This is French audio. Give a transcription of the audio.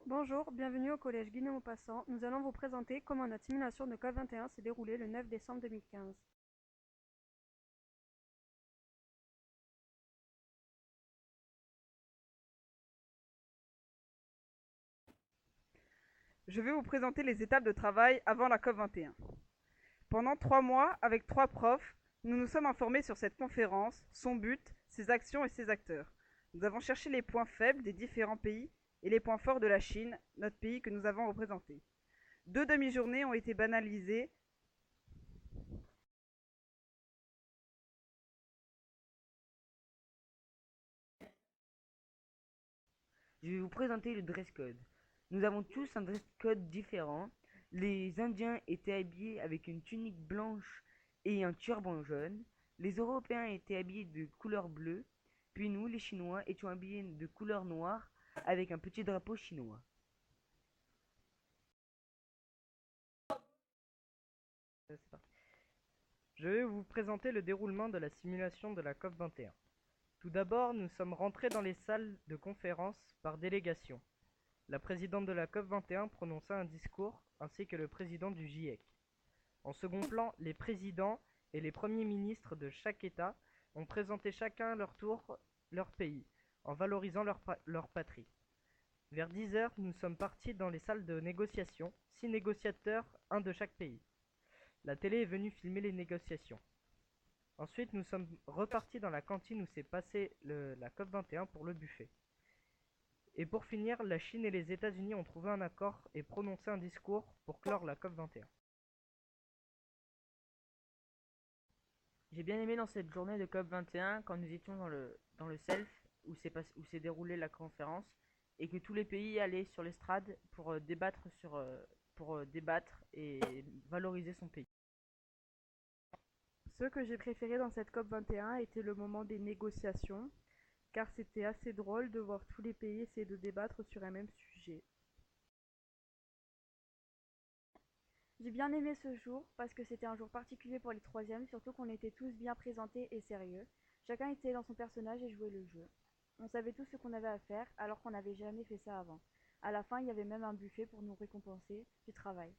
Bonjour, bienvenue au collège Guy-Maupassant. Nous allons vous présenter comment notre simulation de COP21 s'est déroulée le 9 décembre 2015. Je vais vous présenter les étapes de travail avant la COP21. Pendant 3 mois, avec 3 profs, nous nous sommes informés sur cette conférence, son but, ses actions et ses acteurs. Nous avons cherché les points faibles des différents pays et les points forts de la Chine, notre pays que nous avons représenté. 2 demi-journées ont été banalisées. Je vais vous présenter le dress code. Nous avons tous un dress code différent. Les Indiens étaient habillés avec une tunique blanche et un turban jaune. Les Européens étaient habillés de couleur bleue. Puis nous, les Chinois, étions habillés de couleur noire avec un petit drapeau chinois. Je vais vous présenter le déroulement de la simulation de la COP21. Tout d'abord, nous sommes rentrés dans les salles de conférence par délégation. La présidente de la COP21 prononça un discours, ainsi que le président du GIEC. En second plan, les présidents et les premiers ministres de chaque État ont présenté chacun à leur tour leur pays, en valorisant leur patrie. Vers 10 heures, nous sommes partis dans les salles de négociation, 6 négociateurs, un de chaque pays. La télé est venue filmer les négociations. Ensuite, nous sommes repartis dans la cantine où s'est passé la COP21 pour le buffet. Et pour finir, la Chine et les États-Unis ont trouvé un accord et prononcé un discours pour clore la COP21. J'ai bien aimé dans cette journée de COP21 quand nous étions dans le self où s'est déroulée la conférence et que tous les pays allaient sur l'estrade pour débattre et valoriser son pays. Ce que j'ai préféré dans cette COP21 était le moment des négociations, car c'était assez drôle de voir tous les pays essayer de débattre sur un même sujet. J'ai bien aimé ce jour parce que c'était un jour particulier pour les troisièmes, surtout qu'on était tous bien présentés et sérieux. Chacun était dans son personnage et jouait le jeu. On savait tous ce qu'on avait à faire alors qu'on n'avait jamais fait ça avant. À la fin, il y avait même un buffet pour nous récompenser du travail.